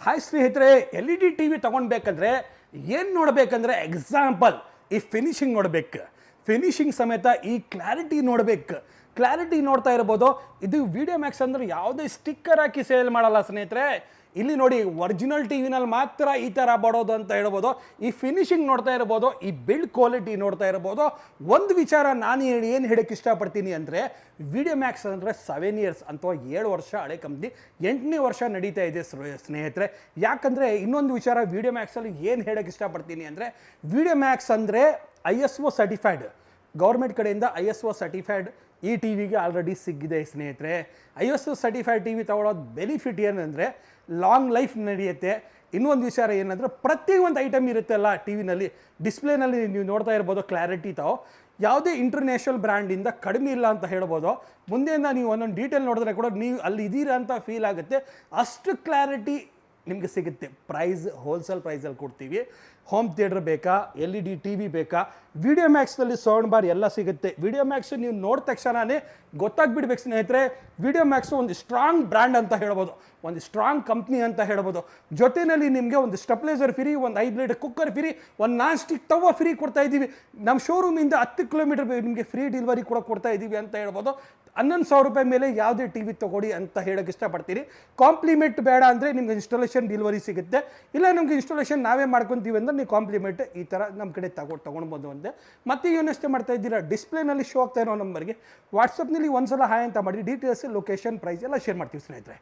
Hi ಸ್ನೇಹಿತರೆ, L E D T V ತೊಗೊಳ್ಬೇಕಂದ್ರೆ ಏನು ನೋಡಬೇಕಂದ್ರೆ ಎಕ್ಸಾಂಪಲ್ ಈ ಫಿನಿಶಿಂಗ್ ನೋಡಬೇಕು, ಫಿನಿಶಿಂಗ್ ಸಮೇತ ಈ ಕ್ಲಾರಿಟಿ ನೋಡಬೇಕು. ಕ್ಲಾರಿಟಿ ನೋಡ್ತಾ ಇರ್ಬೋದು. ಇದು ವಿಡಿಯೋ ಮ್ಯಾಕ್ಸ್ ಅಂದರೆ ಯಾವುದೇ ಸ್ಟಿಕ್ಕರ್ ಹಾಕಿ ಸೇಲ್ ಮಾಡಲ್ಲ ಸ್ನೇಹಿತರೆ. ಇಲ್ಲಿ ನೋಡಿ, ಒರಿಜಿನಲ್ ಟಿ ವಿನಲ್ಲಿ ಮಾತ್ರ ಈ ಥರ ಬಡೋದು ಅಂತ ಹೇಳ್ಬೋದು. ಈ ಫಿನಿಶಿಂಗ್ ನೋಡ್ತಾ ಇರ್ಬೋದು, ಈ ಬಿಲ್ಡ್ ಕ್ವಾಲಿಟಿ ನೋಡ್ತಾ ಇರ್ಬೋದು. ಒಂದು ವಿಚಾರ ನಾನು ಏನು ಹೇಳೋಕ್ಕೆ ಇಷ್ಟಪಡ್ತೀನಿ ಅಂದರೆ, ವಿಡಿಯೋ ಮ್ಯಾಕ್ಸ್ ಅಂದರೆ 7 ಇಯರ್ಸ್ ಅಥವಾ 7 ವರ್ಷ ಹಳೆ ಕಂಪ್ನಿ, 8ನೇ ವರ್ಷ ನಡೀತಾ ಇದೆ ಸ್ನೇಹಿತರೆ. ಯಾಕಂದರೆ ಇನ್ನೊಂದು ವಿಚಾರ ವಿಡಿಯೋ ಮ್ಯಾಕ್ಸಲ್ಲಿ ಏನು ಹೇಳೋಕ್ಕೆ ಇಷ್ಟಪಡ್ತೀನಿ ಅಂದರೆ, ವಿಡಿಯೋ ಮ್ಯಾಕ್ಸ್ ಅಂದರೆ ISO ಸರ್ಟಿಫೈಡ್, ಗೌರ್ಮೆಂಟ್ ಕಡೆಯಿಂದ ISO ಸರ್ಟಿಫೈಡ್ ಈ ಟಿ ವಿಗೆ ಆಲ್ರೆಡಿ ಸಿಕ್ಕಿದೆ ಸ್ನೇಹಿತರೆ. ISO ಸರ್ಟಿಫೈಡ್ ಟಿ ವಿ ತೊಗೊಳೋದು ಬೆನಿಫಿಟ್ ಏನಂದರೆ ಲಾಂಗ್ ಲೈಫ್ ನಡೆಯುತ್ತೆ. ಇನ್ನೊಂದು ವಿಚಾರ ಏನಂದರೆ, ಪ್ರತಿಯೊಂದು ಐಟಮ್ ಇರುತ್ತಲ್ಲ ಟಿ ವಿನಲ್ಲಿ, ಡಿಸ್ಪ್ಲೇನಲ್ಲಿ ನೀವು ನೋಡ್ತಾ ಇರ್ಬೋದು ಕ್ಲಾರಿಟಿ ತಾವು ಯಾವುದೇ ಇಂಟರ್ನ್ಯಾಷನಲ್ ಬ್ರ್ಯಾಂಡಿಂದ ಕಡಿಮೆ ಇಲ್ಲ ಅಂತ ಹೇಳ್ಬೋದು. ಮುಂದೆಯಿಂದ ನೀವು ಒಂದೊಂದು ಡೀಟೇಲ್ ನೋಡಿದ್ರೆ ಕೂಡ ನೀವು ಅಲ್ಲಿ ಇದ್ದೀರಾ ಅಂತ ಫೀಲ್ ಆಗುತ್ತೆ. ಅಷ್ಟು ಕ್ಲಾರಿಟಿ ನಿಮಗೆ ಸಿಗುತ್ತೆ. ಪ್ರೈಸ್ ಹೋಲ್ಸೇಲ್ ಪ್ರೈಸಲ್ಲಿ ಕೊಡ್ತೀವಿ. ಹೋಮ್ ಥಿಯೇಟ್ರ್ ಬೇಕಾ, LED ಟಿ ವಿ ಬೇಕಾ, ವಿಡಿಯೋ ಮ್ಯಾಕ್ಸ್ನಲ್ಲಿ ಸೌಂಡ್ ಬಾರ್ ಎಲ್ಲ ಸಿಗುತ್ತೆ. ವಿಡಿಯೋ ಮ್ಯಾಕ್ಸು ನೀವು ನೋಡಿದ ತಕ್ಷಣವೇ ಗೊತ್ತಾಗ್ಬಿಡ್ಬೇಕು ಸ್ನೇಹಿತರೆ, ವಿಡಿಯೋ ಮ್ಯಾಕ್ಸು ಒಂದು ಸ್ಟ್ರಾಂಗ್ ಬ್ರ್ಯಾಂಡ್ ಅಂತ ಹೇಳ್ಬೋದು, ಒಂದು ಸ್ಟ್ರಾಂಗ್ ಕಂಪ್ನಿ ಅಂತ ಹೇಳ್ಬೋದು. ಜೊತೆಯಲ್ಲಿ ನಿಮಗೆ ಒಂದು ಸ್ಟೆಪ್ಲೈಸರ್ ಫ್ರೀ, ಒಂದು 5 ಲೀಟರ್ ಕುಕ್ಕರ್ ಫ್ರೀ, ಒಂದು ನಾನ್ ಸ್ಟಿಕ್ ತವ ಫ್ರೀ ಕೊಡ್ತಾ ಇದ್ದೀವಿ. ನಮ್ಮ ಶೋರೂಮಿಂದ 10 ಕಿಲೋಮೀಟರ್ ನಿಮಗೆ ಫ್ರೀ ಡೆಲಿವರಿ ಕೂಡ ಕೊಡ್ತಾ ಇದ್ದೀವಿ ಅಂತ ಹೇಳ್ಬೋದು. 11,000 ರೂಪಾಯಿ ಮೇಲೆ ಯಾವುದೇ ಟಿ ವಿ ತೊಗೊಡಿ ಅಂತ ಹೇಳೋಕ್ಕೆ ಇಷ್ಟಪಡ್ತೀನಿ. ಕಾಂಪ್ಲಿಮೆಂಟ್ ಬೇಡ ಅಂದರೆ ನಿಮ್ಗೆ ಇನ್ಸ್ಟಾಲೇಷನ್ ಡೆಲಿವರಿ ಸಿಗುತ್ತೆ. ಇಲ್ಲ ನಮಗೆ ಇನ್ಸ್ಟಾಲೇಷನ್ ನಾವೇ ಮಾಡ್ಕೊತೀವಿ ಅಂದರೆ ನೀವು ಕಾಂಪ್ಲಿಮೆಂಟ್ ಈ ಥರ ನಮ್ಮ ಕಡೆ ತೊಗೊಳ್ಬೋದು ಅಂತೆ. ಮತ್ತೆ ಏನಷ್ಟೇ ಮಾಡ್ತಾ ಇದ್ದೀರಾ, ಡಿಸ್ಪ್ಲೇನಲ್ಲಿ ಶೋ ಆಗ್ತಾ ಇರೋ ನಂಬರ್ಗೆ ವಾಟ್ಸಪ್ನಲ್ಲಿ ಒಂದ್ಸಲ ಹಾಯ್ ಅಂತ ಮಾಡಿ ಡೀಟೇಲ್ಸ್, ಲೊಕೇಶನ್, ಪ್ರೈಸ್ ಎಲ್ಲ ಶೇರ್ ಮಾಡ್ತೀವಿ ಸ್ನೇಹಿತರೆ.